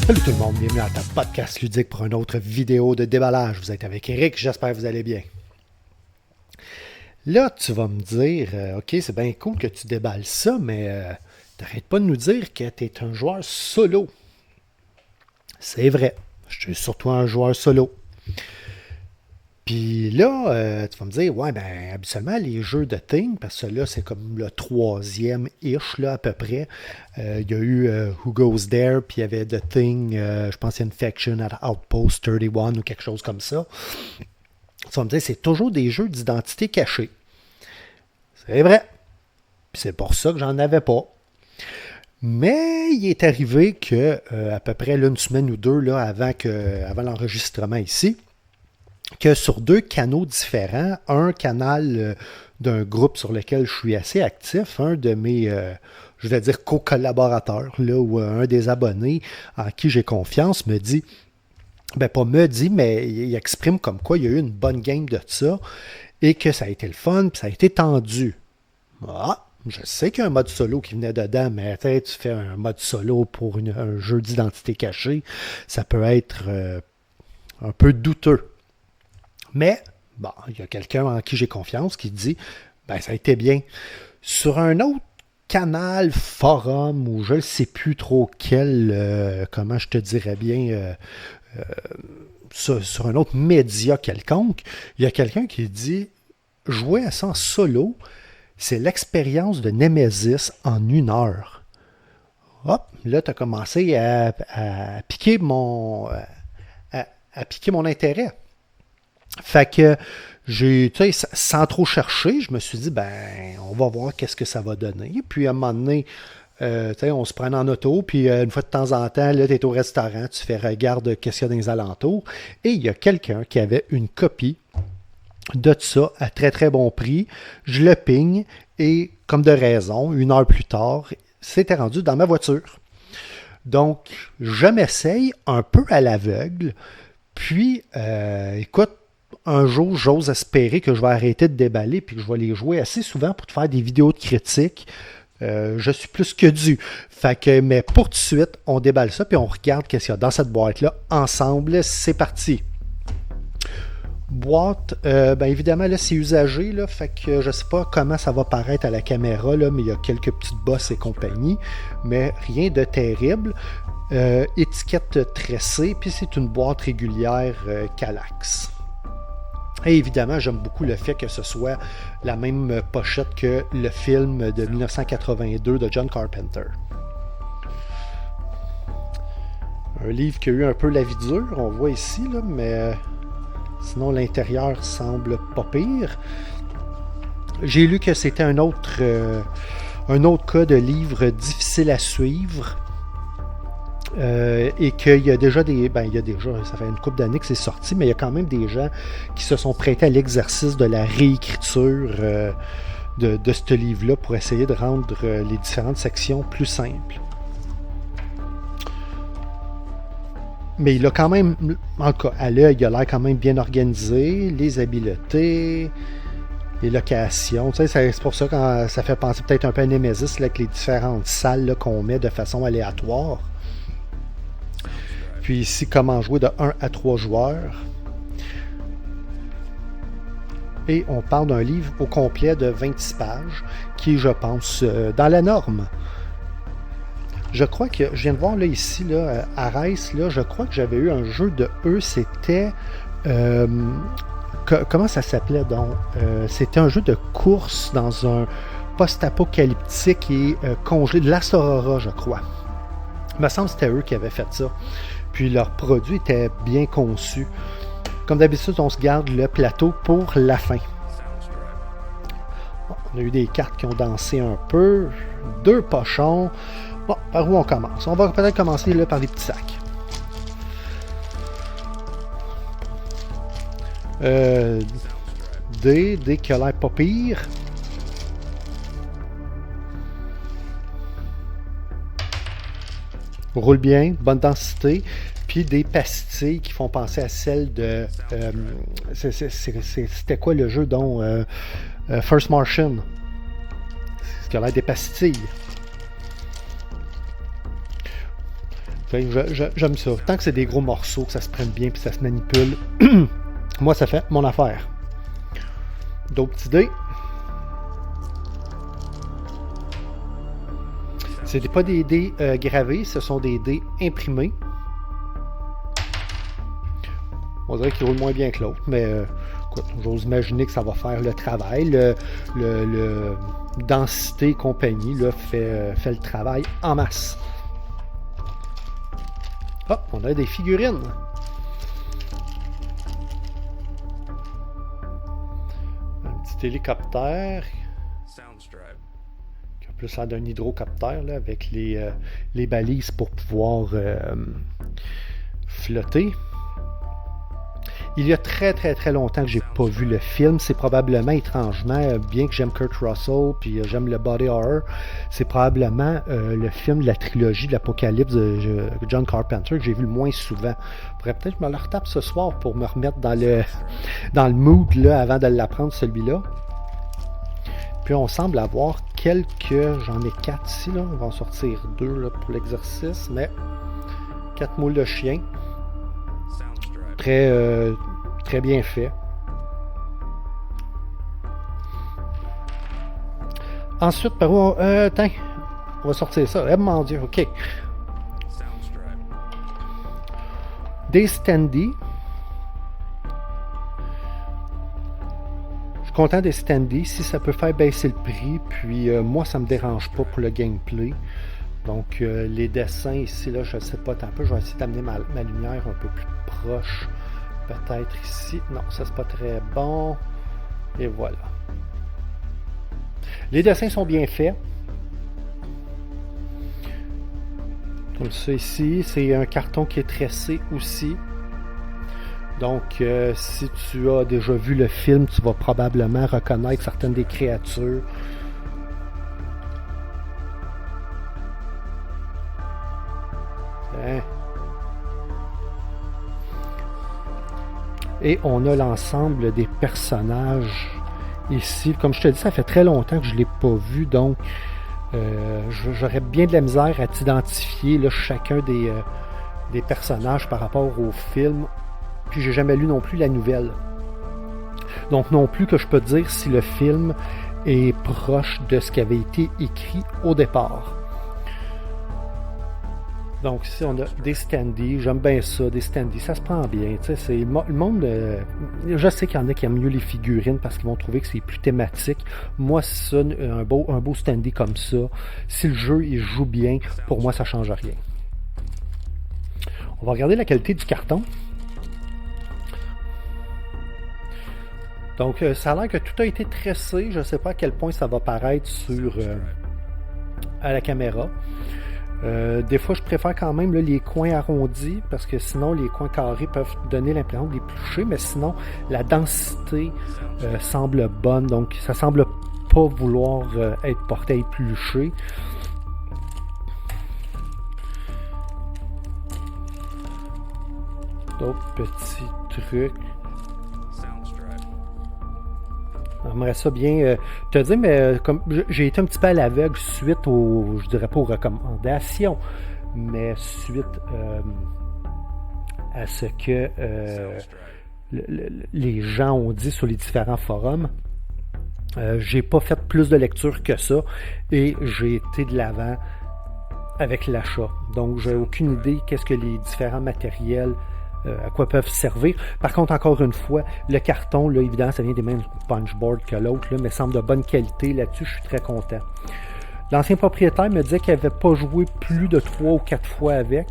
Salut tout le monde, bienvenue à ta podcast ludique pour une autre vidéo de déballage. Vous êtes avec Eric, j'espère que vous allez bien. Là, tu vas me dire, ok, c'est bien cool que tu déballes ça, mais t'arrêtes pas de nous dire que tu es un joueur solo. C'est vrai, je suis surtout un joueur solo. Puis là, tu vas me dire, ouais, ben habituellement, les jeux de Thing, parce que là, c'est comme le troisième-ish, là, à peu près. Il y a eu Who Goes There, puis il y avait The Thing, je pense qu'il y a Infection at Outpost 31 ou quelque chose comme ça. Tu vas me dire, c'est toujours des jeux d'identité cachée. C'est vrai. Puis c'est pour ça que j'en avais pas. Mais il est arrivé que, à peu près là, une semaine ou deux là, avant l'enregistrement ici, que sur deux canaux différents, un canal d'un groupe sur lequel je suis assez actif, un de mes, je vais dire, co-collaborateurs, là, ou un des abonnés en qui j'ai confiance, me dit, ben pas me dit, mais il exprime comme quoi il y a eu une bonne game de ça, et que ça a été le fun, puis ça a été tendu. Ah, je sais qu'il y a un mode solo qui venait dedans, mais tu fais un mode solo pour un jeu d'identité cachée, ça peut être un peu douteux. Mais, bon, il y a quelqu'un en qui j'ai confiance qui dit, ben ça a été bien. Sur un autre canal, forum, ou je ne sais plus trop quel, comment je te dirais bien, sur un autre média quelconque, il y a quelqu'un qui dit, jouer à ça en solo, c'est l'expérience de Nemesis en 1 heure. Hop, là, tu as commencé à piquer à piquer mon intérêt. Fait que j'ai, tu sais, sans trop chercher, je me suis dit, ben, on va voir qu'est-ce que ça va donner. Puis à un moment donné, tu sais, on se prend en auto, puis une fois de temps en temps, là, tu es au restaurant, tu fais regarde qu'est-ce qu'il y a dans les alentours. Et il y a quelqu'un qui avait une copie de ça à très très bon prix. Je le pigne et, comme de raison, 1 heure plus tard, c'était rendu dans ma voiture. Donc, je m'essaye un peu à l'aveugle. Puis, écoute, un jour, j'ose espérer que je vais arrêter de déballer puis que je vais les jouer assez souvent pour te faire des vidéos de critique. Je suis plus que dû. Fait que, mais pour tout de suite, on déballe ça puis on regarde qu'est-ce qu'il y a dans cette boîte-là ensemble. C'est parti. Boîte, ben évidemment, là, c'est usagé, là, fait que je sais pas comment ça va paraître à la caméra, là, mais il y a quelques petites bosses et compagnie, mais rien de terrible. Étiquette tressée, puis c'est une boîte régulière Kallax. Et évidemment, j'aime beaucoup le fait que ce soit la même pochette que le film de 1982 de John Carpenter. Un livre qui a eu un peu la vie dure, on voit ici, là, mais sinon l'intérieur semble pas pire. J'ai lu que c'était un autre cas de livre difficile à suivre. Et qu'il y a déjà ça fait une couple d'années que c'est sorti, mais il y a quand même des gens qui se sont prêtés à l'exercice de la réécriture de ce livre-là pour essayer de rendre les différentes sections plus simples. Mais il a quand même, en tout cas, à l'œil, il a l'air quand même bien organisé, les habiletés, les locations, tu sais, c'est pour ça que ça fait penser peut-être un peu à Nemesis, là, avec les différentes salles là, qu'on met de façon aléatoire. Puis ici, comment jouer de 1 à 3 joueurs. Et on parle d'un livre au complet de 26 pages, qui est, je pense, dans la norme. Je crois que, je viens de voir là ici, là, à Reiss, là, je crois que j'avais eu un jeu de eux, c'était... comment ça s'appelait donc? C'était un jeu de course dans un post-apocalyptique et congelé, de l'Aurora, je crois. Il me semble que c'était eux qui avaient fait ça. Puis leur produit était bien conçu. Comme d'habitude, on se garde le plateau pour la fin. Bon, on a eu des cartes qui ont dansé un peu. 2 pochons. Bon, par où on commence? On va peut-être commencer là, par les petits sacs. D qui a l'air pas pire. Roule bien, bonne densité. Puis des pastilles qui font penser à celles de... c'était quoi le jeu dont... First Martian. C'est ce qui a l'air des pastilles. J'aime ça. Tant que c'est des gros morceaux, que ça se prenne bien puis ça se manipule, moi, ça fait mon affaire. D'autres petites idées? Ce n'est pas des dés gravés, ce sont des dés imprimés. On dirait qu'ils roulent moins bien que l'autre, mais écoute, j'ose imaginer que ça va faire le travail. Le densité et compagnie là, fait le travail en masse. Ah, on a des figurines. Un petit hélicoptère. Qui a plus l'air d'un hydrocoptère là, avec les balises pour pouvoir flotter. Il y a très très très longtemps que j'ai pas vu le film. C'est probablement, étrangement, bien que j'aime Kurt Russell puis j'aime le body horror, c'est probablement le film de la trilogie de l'Apocalypse de John Carpenter que j'ai vu le moins souvent. Je pourrais peut-être me le retape ce soir pour me remettre dans le mood là, avant de l'apprendre celui-là. Puis on semble avoir quelques... J'en ai 4 ici, là. On va en sortir 2 là, pour l'exercice, mais 4 moules de chien. Très bien fait. Ensuite, par où attends, on va sortir ça. Eh mon Dieu, ok. Des standees. Je suis content des standees. Si ça peut faire baisser le prix, puis moi, ça me dérange pas pour le gameplay. Donc, les dessins ici, là, je ne sais pas tant peu. Je vais essayer d'amener ma lumière un peu plus proche. Peut-être ici. Non, ça, c'est pas très bon. Et voilà. Les dessins sont bien faits. Comme ça ici. C'est un carton qui est tressé aussi. Donc, si tu as déjà vu le film, tu vas probablement reconnaître certaines des créatures. Hein? Et on a l'ensemble des personnages ici. Comme je te dis, ça fait très longtemps que je ne l'ai pas vu, donc j'aurais bien de la misère à t'identifier là, chacun des personnages par rapport au film. Puis j'ai jamais lu non plus la nouvelle. Donc non plus que je peux te dire si le film est proche de ce qui avait été écrit au départ. Donc ici on a des standees, j'aime bien ça, des standees, ça se prend bien, tu sais, c'est le monde, je sais qu'il y en a qui aiment mieux les figurines parce qu'ils vont trouver que c'est plus thématique. Moi, ça, un beau standee comme ça, si le jeu il joue bien, pour moi ça change rien. On va regarder la qualité du carton. Donc ça a l'air que tout a été tressé, je ne sais pas à quel point ça va paraître à la caméra. Des fois, je préfère quand même là, les coins arrondis parce que sinon, les coins carrés peuvent donner l'impression d'éplucher, mais sinon, la densité semble bonne, donc ça semble pas vouloir être porté à éplucher. D'autres petits trucs. J'aimerais ça bien te dire, mais comme j'ai été un petit peu à l'aveugle suite je dirais pas aux recommandations, mais suite à ce que les gens ont dit sur les différents forums. J'ai pas fait plus de lecture que ça et j'ai été de l'avant avec l'achat. Donc j'ai aucune idée qu'est-ce que les différents matériels à quoi peuvent servir. Par contre, encore une fois, le carton, là, évidemment, ça vient des mêmes punchboards que l'autre, mais semble de bonne qualité. Là-dessus, je suis très content. L'ancien propriétaire me disait qu'il n'avait pas joué plus de 3 ou 4 fois avec.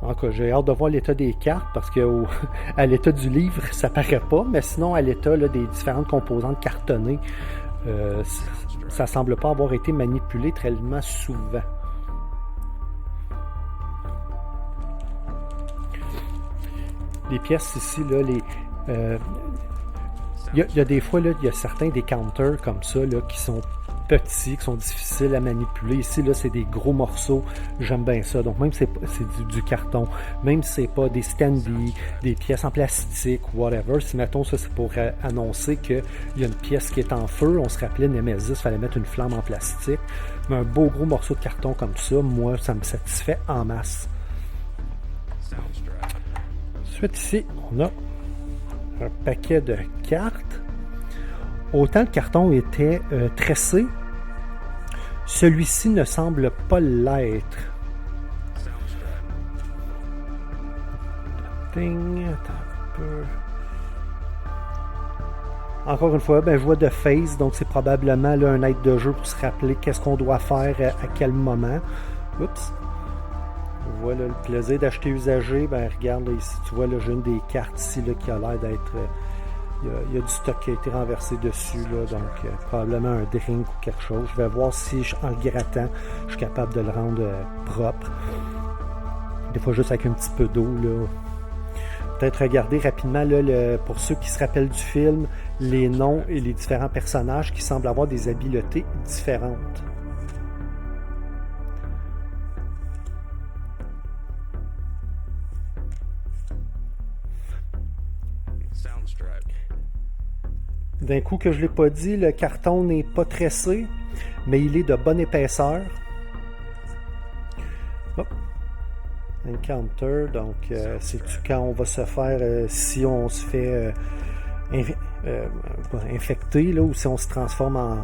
Encore, j'ai hâte de voir l'état des cartes parce que à l'état du livre, ça paraît pas, mais sinon, à l'état là, des différentes composantes cartonnées, ça semble pas avoir été manipulé tellement souvent. Les pièces ici, là, il y a des fois, là, il y a certains des counters comme ça là, qui sont petits, qui sont difficiles à manipuler. Ici, là, c'est des gros morceaux. J'aime bien ça. Donc, même si c'est du carton, même si c'est pas des standees, des pièces en plastique, whatever, si, mettons, ça, c'est pour annoncer qu'il y a une pièce qui est en feu, on se rappelait Nemesis, il fallait mettre une flamme en plastique. Mais un beau gros morceau de carton comme ça, moi, ça me satisfait en masse. Ensuite, ici, on a un paquet de cartes. Autant le carton était tressé, celui-ci ne semble pas l'être. Encore une fois, je vois de Phase, donc c'est probablement là, un aide de jeu pour se rappeler qu'est-ce qu'on doit faire à quel moment. Oups! Voilà le plaisir d'acheter usagé. Regarde là, ici, tu vois, là, j'ai une des cartes ici là, qui a l'air d'être... Il y a du stock qui a été renversé dessus, là, donc probablement un drink ou quelque chose. Je vais voir si, en le grattant, je suis capable de le rendre propre. Des fois, juste avec un petit peu d'eau. Peut-être regarder rapidement, là, pour ceux qui se rappellent du film, les noms et les différents personnages qui semblent avoir des habiletés différentes. D'un coup que je ne l'ai pas dit, le carton n'est pas tressé, mais il est de bonne épaisseur. Hop. Encounter, donc c'est quand on va se faire, si on se fait infecter, là, ou si on se transforme en...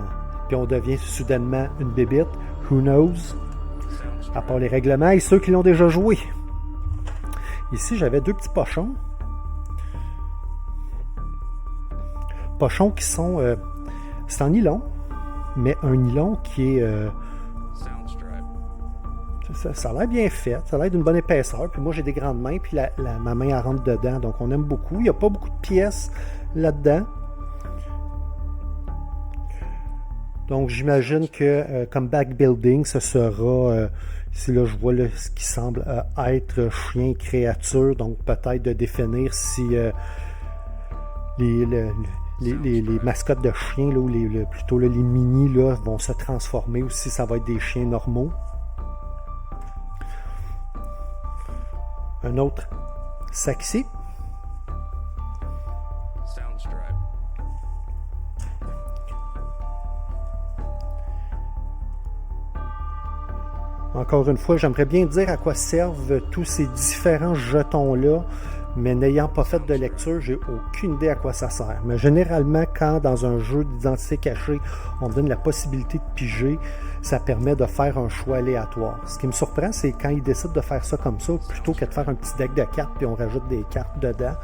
puis on devient soudainement une bébite. Who knows? À part les règlements et ceux qui l'ont déjà joué. Ici, j'avais deux petits pochons. Pochons qui sont... c'est en nylon, mais un nylon qui est... ça a l'air bien fait, ça a l'air d'une bonne épaisseur. Puis moi, j'ai des grandes mains, puis ma main, elle rentre dedans. Donc, on aime beaucoup. Il n'y a pas beaucoup de pièces là-dedans. Donc, j'imagine que comme backbuilding, ce sera... ici, là, je vois là, ce qui semble être chien, créature. Donc, peut-être de définir si les mascottes de chiens, là, ou plutôt là, les mini, là, vont se transformer, ou si ça va être des chiens normaux. Un autre sac ici. Encore une fois, j'aimerais bien dire à quoi servent tous ces différents jetons-là, mais n'ayant pas fait de lecture, j'ai aucune idée à quoi ça sert. Mais généralement, quand dans un jeu d'identité cachée, on donne la possibilité de piger, ça permet de faire un choix aléatoire. Ce qui me surprend, c'est quand ils décident de faire ça comme ça, plutôt que de faire un petit deck de cartes puis on rajoute des cartes dedans.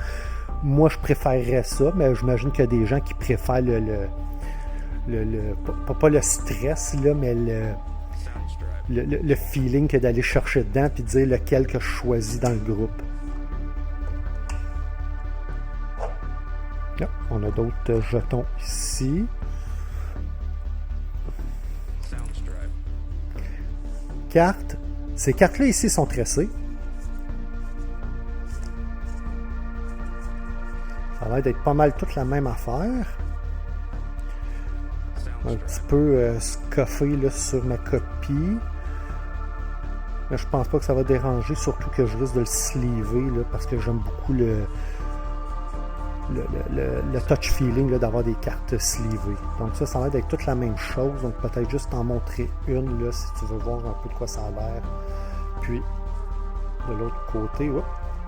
Moi, je préférerais ça, mais j'imagine qu'il y a des gens qui préfèrent pas le stress, là, mais le feeling que d'aller chercher dedans puis de dire lequel que je choisis dans le groupe. Là, on a d'autres jetons ici. Cartes. Ces cartes-là ici sont tressées. Ça a l'air d'être pas mal toute la même affaire. Un petit peu scuffé là, sur ma copie. Mais je pense pas que ça va déranger, surtout que je risque de le sleever là, parce que j'aime beaucoup le touch feeling là, d'avoir des cartes sleevées. Donc ça a l'air d'être toute la même chose. Donc peut-être juste en montrer une là, si tu veux voir un peu de quoi ça a l'air. Puis de l'autre côté,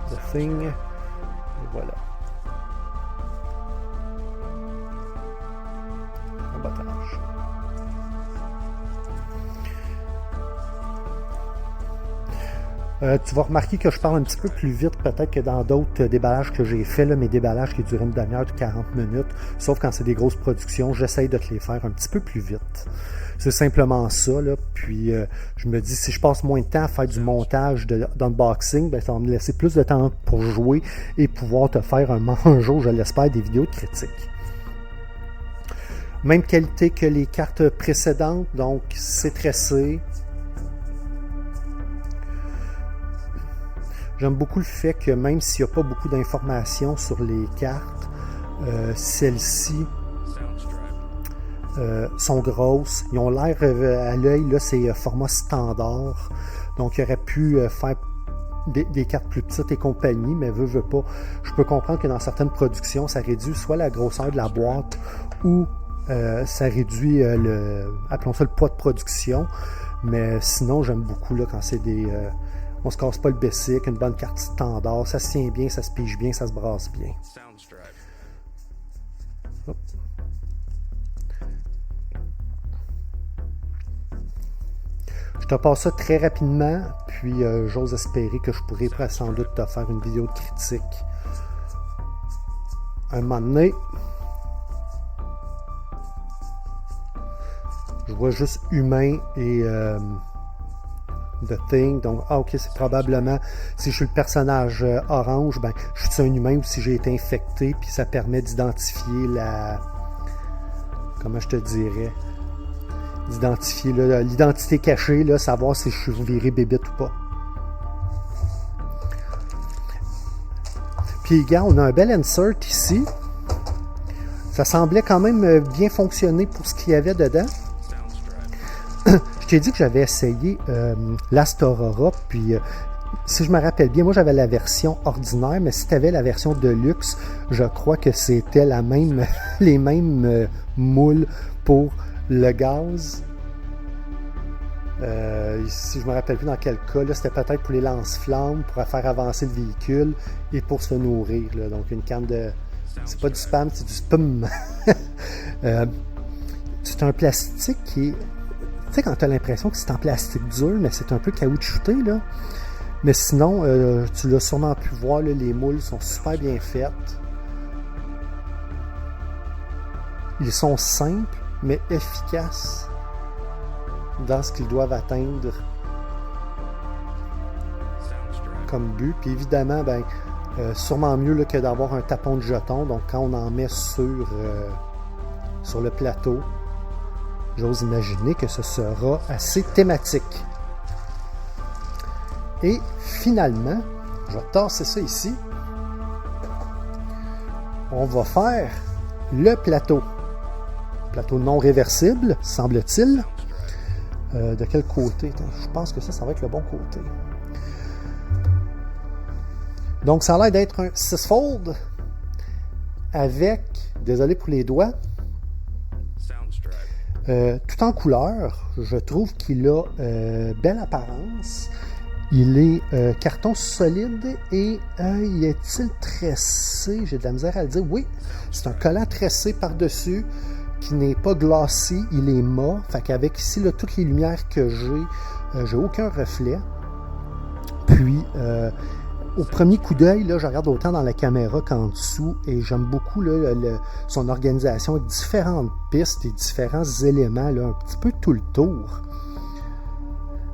the thing. Et voilà. Un battage. Tu vas remarquer que je parle un petit peu plus vite peut-être que dans d'autres déballages que j'ai fait, là, mes déballages qui durent une demi-heure de 40 minutes, sauf quand c'est des grosses productions, j'essaye de te les faire un petit peu plus vite. C'est simplement ça, là. Puis je me dis, si je passe moins de temps à faire du montage d'unboxing, ça va me laisser plus de temps pour jouer et pouvoir te faire un jour, je l'espère, des vidéos de critique. Même qualité que les cartes précédentes, donc c'est tressé. J'aime beaucoup le fait que même s'il n'y a pas beaucoup d'informations sur les cartes, celle-ci sont grosses. Ils ont l'air, à l'œil, là, c'est format standard. Donc, il aurait pu faire des cartes plus petites et compagnie, mais veut pas. Je peux comprendre que dans certaines productions, ça réduit soit la grosseur de la boîte ou ça réduit appelons ça le poids de production. Mais sinon, j'aime beaucoup là, quand c'est des... on se casse pas le basic, une bonne carte standard, ça se tient bien, ça se pige bien, ça se brasse bien. Hop. Je te passe ça très rapidement, puis j'ose espérer que je pourrais sans doute te faire une vidéo de critique un moment donné. Je vois juste humain et The Thing. Donc, ok, c'est probablement, si je suis le personnage orange, ben, je suis un humain ou si j'ai été infecté, puis ça permet d'identifier comment je te dirais, d'identifier l'identité cachée, là, savoir si je suis viré bébête ou pas. Puis, gars, on a un bel insert ici. Ça semblait quand même bien fonctionner pour ce qu'il y avait dedans. Je t'ai dit que j'avais essayé l'Astorora, puis si je me rappelle bien, moi j'avais la version ordinaire, mais si tu avais la version Deluxe, je crois que c'était les mêmes moules pour le gaz. Si je me rappelle plus dans quel cas, là, c'était peut-être pour les lance-flammes, pour faire avancer le véhicule et pour se nourrir. Là. Donc une canne de... C'est pas du spam, c'est du spum. C'est un plastique qui est... Tu sais, quand tu as l'impression que c'est en plastique dur, mais c'est un peu caoutchouté, là. Mais sinon, tu l'as sûrement pu voir, là, les moules sont super bien faites. Ils sont simples, mais efficaces dans ce qu'ils doivent atteindre comme but. Puis évidemment, ben, sûrement mieux là, que d'avoir un tapon de jetons. Donc, quand on en met sur le plateau, j'ose imaginer que ce sera assez thématique. Et finalement, je vais tasser ça ici. On va faire le plateau. Plateau non réversible, semble-t-il. De quel côté? Je pense que ça va être le bon côté. Donc, ça a l'air d'être un 6-fold avec, désolé pour les doigts, tout en couleur. Je trouve qu'il a belle apparence. Il est carton solide et y est-il tressé? J'ai de la misère à le dire. Oui, c'est un collant tressé par-dessus qui n'est pas glacé, il est mat. Fait qu'avec ici, là, toutes les lumières que j'ai aucun reflet. Puis, au premier coup d'œil, là, je regarde autant dans la caméra qu'en dessous et j'aime beaucoup là, son organisation avec différentes pistes et différents éléments, là, un petit peu tout le tour.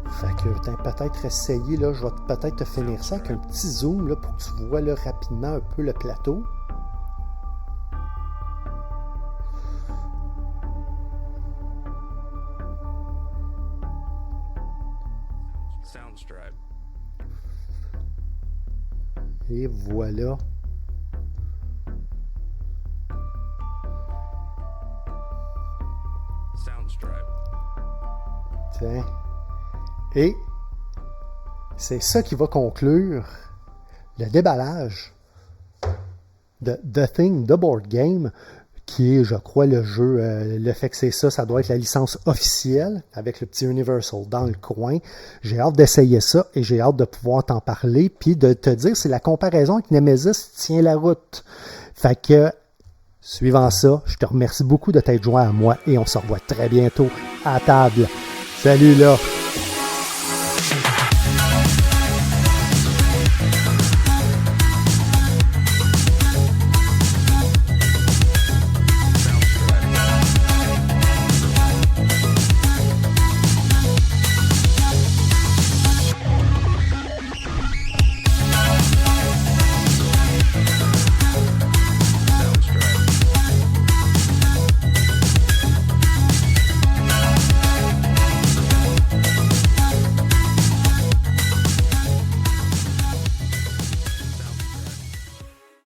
Fait que peut-être essayer, là, je vais peut-être te finir ça avec un petit zoom là, pour que tu vois là, rapidement un peu le plateau. Et voilà. Tiens. Et c'est ça qui va conclure le déballage de The Thing, The Board Game, qui est, je crois, le jeu, le fait que c'est ça, ça doit être la licence officielle, avec le petit Universal dans le coin. J'ai hâte d'essayer ça, et j'ai hâte de pouvoir t'en parler, puis de te dire si la comparaison avec Nemesis tient la route. Fait que, suivant ça, je te remercie beaucoup de t'être joint à moi, et on se revoit très bientôt à table. Salut là!